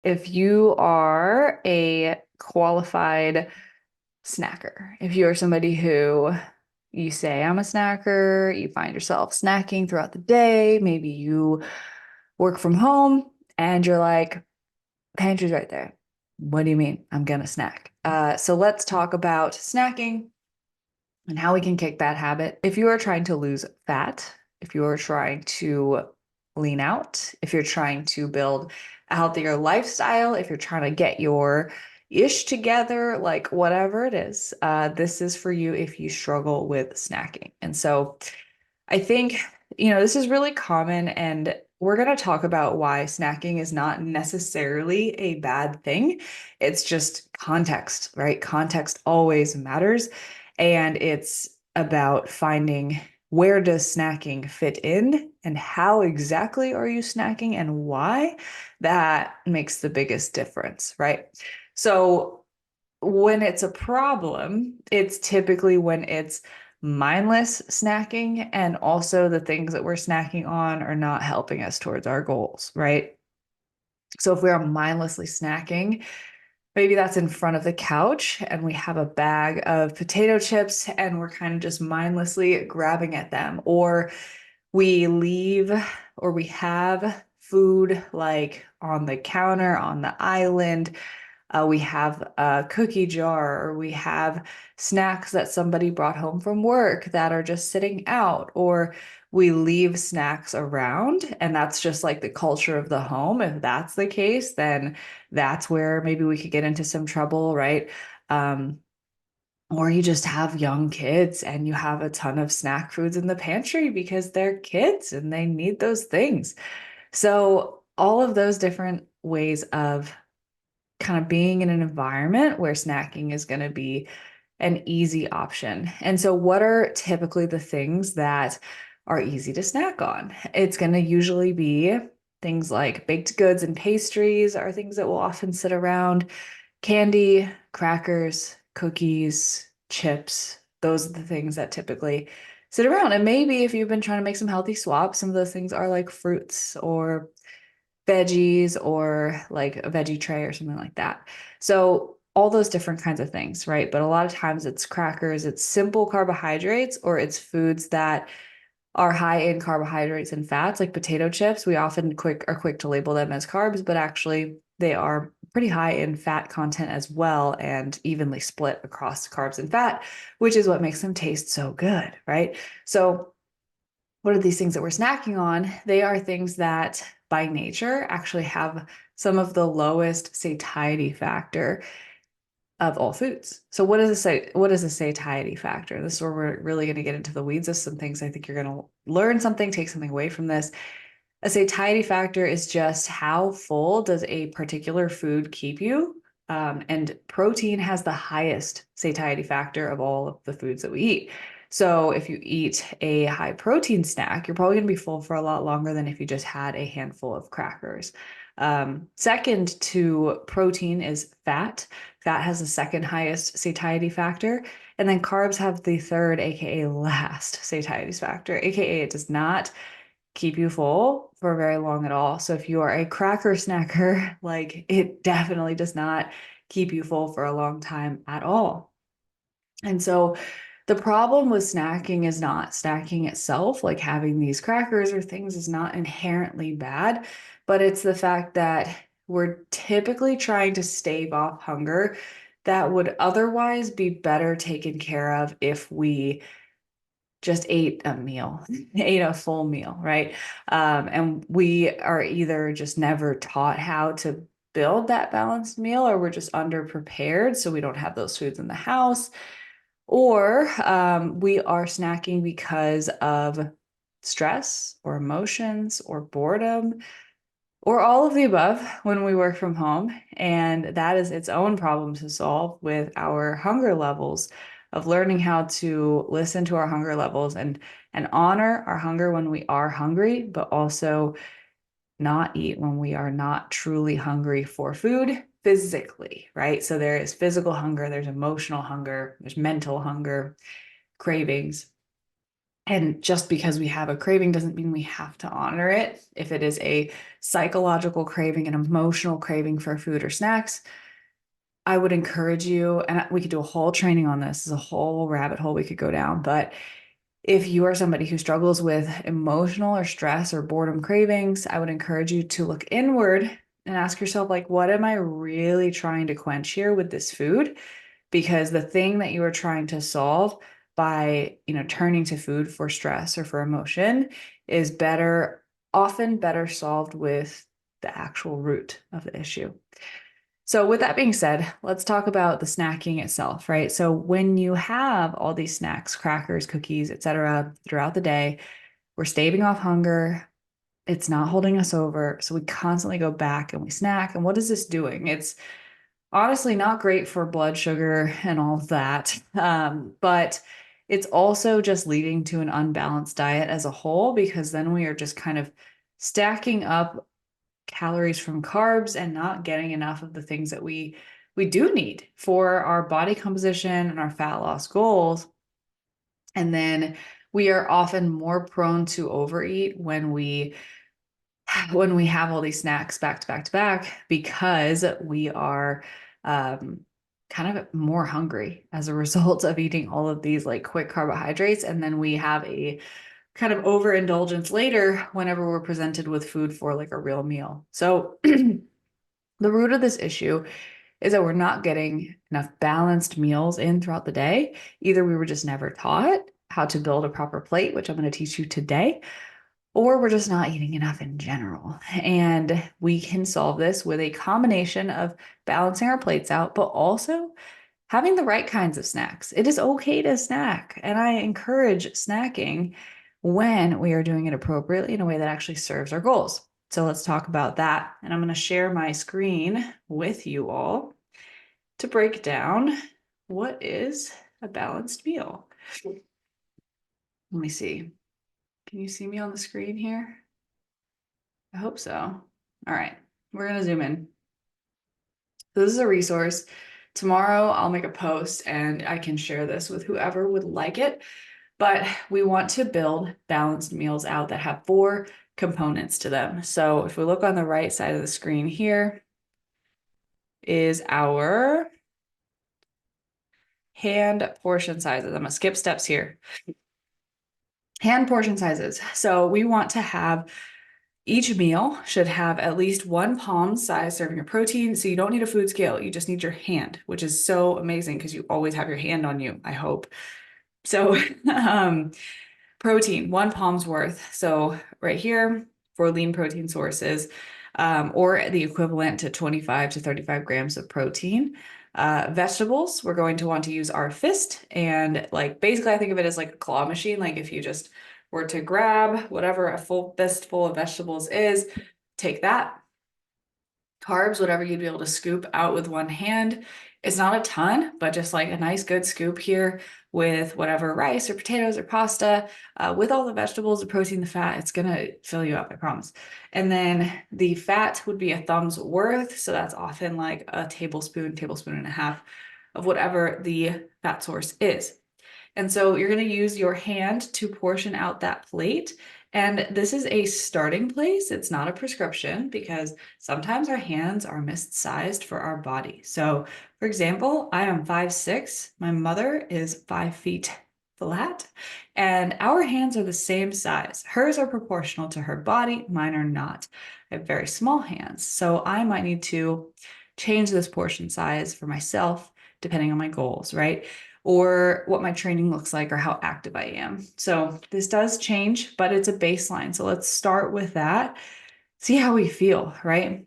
If you are a qualified snacker, if you are somebody who you say, I'm a snacker, you find yourself snacking throughout the day, maybe you work from home and you're like, pantry's right there. What do you mean? I'm gonna snack. So let's talk about snacking and how we can kick that habit. If you are trying to lose fat, if you are trying to lean out, if you're trying to build a healthier lifestyle, if you're trying to get your ish together, like whatever it is, this is for you if you struggle with snacking. And so I think, this is really common, and we're going to talk about why snacking is not necessarily a bad thing. It's just context, right? Context always matters. And it's about finding where does snacking fit in and how exactly are you snacking and why that makes the biggest difference, right? So when it's a problem, it's typically when it's mindless snacking, and also the things that we're snacking on are not helping us towards our goals, right? So if we are mindlessly snacking, maybe that's in front of the couch and we have a bag of potato chips and we're kind of just mindlessly grabbing at them, or we leave or we have food like on the counter, on the island. We have a cookie jar, or we have snacks that somebody brought home from work that are just sitting out, or we leave snacks around, and that's just like the culture of the home. If that's the case, then that's where maybe we could get into some trouble, right? Um, or you just have young kids and you have a ton of snack foods in the pantry because they're kids and they need those things. So, all of those different ways of kind of being in an environment where snacking is going to be an easy option. And so, what are typically the things that are easy to snack on? It's going to usually be things like baked goods and pastries are things that will often sit around, candy, crackers, cookies, chips. Those are the things that typically sit around. And maybe if you've been trying to make some healthy swaps, some of those things are like fruits or veggies or like a veggie tray or something like that. So all those different kinds of things, right? But a lot of times it's crackers, it's simple carbohydrates, or it's foods that are high in carbohydrates and fats, like potato chips. We often are quick to label them as carbs, but actually they are pretty high in fat content as well, and evenly split across carbs and fat, which is what makes them taste so good, right? So what are these things that we're snacking on? They are things that by nature actually have some of the lowest satiety factor of all foods. So what is a satiety factor? This is where we're really going to get into the weeds of some things. I think you're going to learn something, take something away from this. A satiety factor is just how full does a particular food keep you? And protein has the highest satiety factor of all of the foods that we eat. So if you eat a high protein snack, you're probably going to be full for a lot longer than if you just had a handful of crackers. Second to protein is fat. Fat has the second highest satiety factor. And then carbs have the third, aka last satiety factor, aka it does not keep you full for very long at all. So if you are a cracker snacker, like it definitely does not keep you full for a long time at all. And so the problem with snacking is not snacking itself, like having these crackers or things is not inherently bad, but it's the fact that we're typically trying to stave off hunger that would otherwise be better taken care of if we just ate a meal, ate a full meal, right? And we are either just never taught how to build that balanced meal, or we're just underprepared, so we don't have those foods in the house, or we are snacking because of stress or emotions or boredom or all of the above when we work from home. And that is its own problem to solve with our hunger levels, of learning how to listen to our hunger levels and honor our hunger when we are hungry, but also not eat when we are not truly hungry for food physically, right? So there is physical hunger, there's emotional hunger, there's mental hunger, cravings. And just because we have a craving doesn't mean we have to honor it. If it is a psychological craving, an emotional craving for food or snacks, I would encourage you, and we could do a whole training on this. Is a whole rabbit hole we could go down. But if you are somebody who struggles with emotional or stress or boredom cravings, I would encourage you to look inward and ask yourself, like, what am I really trying to quench here with this food? Because the thing that you are trying to solve by, turning to food for stress or for emotion is often better solved with the actual root of the issue. So with that being said, let's talk about the snacking itself, right? So when you have all these snacks, crackers, cookies, etc., throughout the day, we're staving off hunger. It's not holding us over. So we constantly go back and we snack. And what is this doing? It's honestly not great for blood sugar and all of that. But it's also just leading to an unbalanced diet as a whole, because then we are just kind of stacking up calories from carbs and not getting enough of the things that we do need for our body composition and our fat loss goals. And then we are often more prone to overeat when we have all these snacks back to back to back, because we are kind of more hungry as a result of eating all of these like quick carbohydrates. And then we have a kind of overindulgence later whenever we're presented with food for like a real meal. So the root of this issue is that we're not getting enough balanced meals in throughout the day. Either we were just never taught how to build a proper plate, which I'm going to teach you today, or we're just not eating enough in general. And we can solve this with a combination of balancing our plates out, but also having the right kinds of snacks. It is okay to snack, and I encourage snacking when we are doing it appropriately in a way that actually serves our goals. So let's talk about that. And I'm going to share my screen with you all to break down what is a balanced meal. Let me see. Can you see me on the screen here? I hope so. All right, we're going to zoom in. So this is a resource. Tomorrow I'll make a post and I can share this with whoever would like it. But we want to build balanced meals out that have 4 components to them. So if we look on the right side of the screen here is our hand portion sizes. I'm gonna skip steps here. Hand portion sizes. So we want to have each meal should have at least 1 palm size serving of protein. So you don't need a food scale. You just need your hand, which is so amazing because you always have your hand on you, I hope. So protein, 1 palm's worth. So right here for lean protein sources, or the equivalent to 25 to 35 grams of protein. Vegetables, we're going to want to use our fist, and like basically I think of it as like a claw machine. Like if you just were to grab whatever a full fistful of vegetables is, take that. Carbs, whatever you'd be able to scoop out with one hand. It's not a ton, but just like a nice good scoop here with whatever rice or potatoes or pasta, with all the vegetables, the protein, the fat, it's gonna fill you up, I promise. And then the fat would be a thumb's worth. So that's often like a tablespoon, tablespoon and a half of whatever the fat source is. And so you're going to use your hand to portion out that plate. And this is a starting place. It's not a prescription, because sometimes our hands are missized for our body. So for example, I am 5'6". My mother is 5 feet flat, and our hands are the same size. Hers are proportional to her body. Mine are not. I have very small hands. So I might need to change this portion size for myself, depending on my goals, right? Or what my training looks like or how active I am. So this does change, but it's a baseline. So let's start with that. See how we feel, right?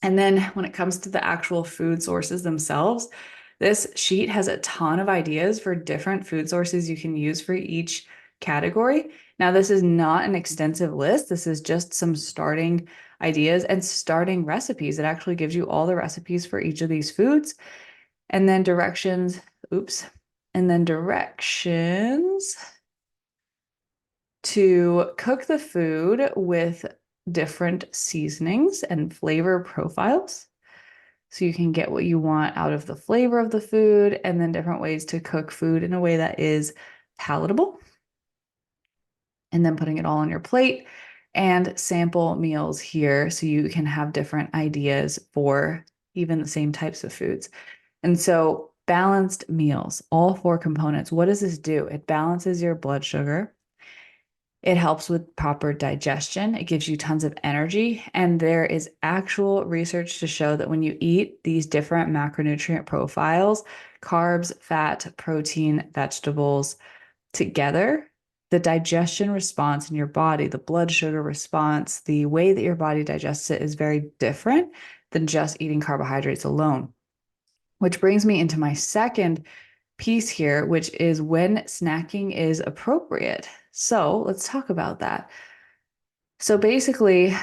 And then when it comes to the actual food sources themselves, this sheet has a ton of ideas for different food sources you can use for each category. Now, this is not an extensive list. This is just some starting ideas and starting recipes. It actually gives you all the recipes for each of these foods. And then directions, and then directions to cook the food with different seasonings and flavor profiles. So you can get what you want out of the flavor of the food, and then different ways to cook food in a way that is palatable. and then putting it all on your plate and sample meals here so you can have different ideas for even the same types of foods. And so, balanced meals, all four components. What does this do? It balances your blood sugar. It helps with proper digestion. It gives you tons of energy. And there is actual research to show that when you eat these different macronutrient profiles, carbs, fat, protein, vegetables together, the digestion response in your body, the blood sugar response, the way that your body digests it is very different than just eating carbohydrates alone. Which brings me into my second piece here, which is when snacking is appropriate. So let's talk about that. So basically,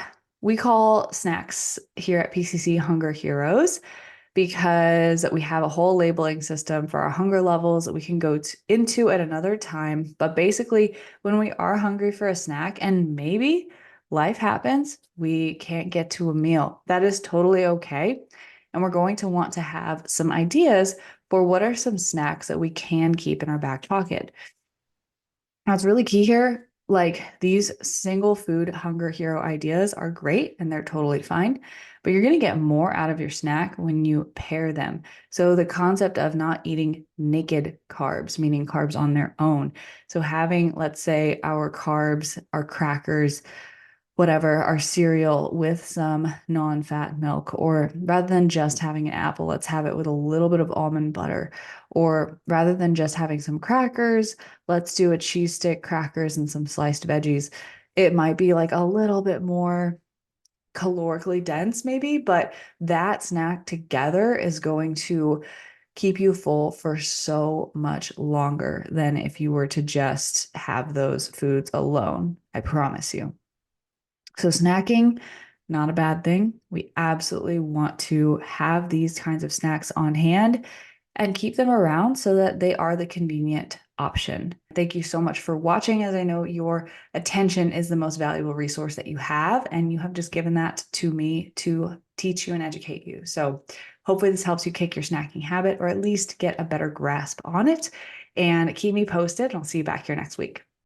we call snacks here at PCC Hunger Heroes because we have a whole labeling system for our hunger levels that we can go into at another time. But basically, when we are hungry for a snack and maybe life happens, we can't get to a meal, that is totally okay. And we're going to want to have some ideas for what are some snacks that we can keep in our back pocket. Now, it's really key here. Like these single food hunger hero ideas are great and they're totally fine, but you're going to get more out of your snack when you pair them. So, the concept of not eating naked carbs, meaning carbs on their own. So, having, let's say, our carbs, our crackers, whatever, our cereal with some non-fat milk, or rather than just having an apple, let's have it with a little bit of almond butter. Or rather than just having some crackers, let's do a cheese stick, crackers, and some sliced veggies. It might be like a little bit more calorically dense, maybe, but that snack together is going to keep you full for so much longer than if you were to just have those foods alone. I promise you. So, snacking, not a bad thing. We absolutely want to have these kinds of snacks on hand and keep them around so that they are the convenient option. Thank you so much for watching, as I know your attention is the most valuable resource that you have, and you have just given that to me to teach you and educate you. So, hopefully, this helps you kick your snacking habit or at least get a better grasp on it. And keep me posted. I'll see you back here next week.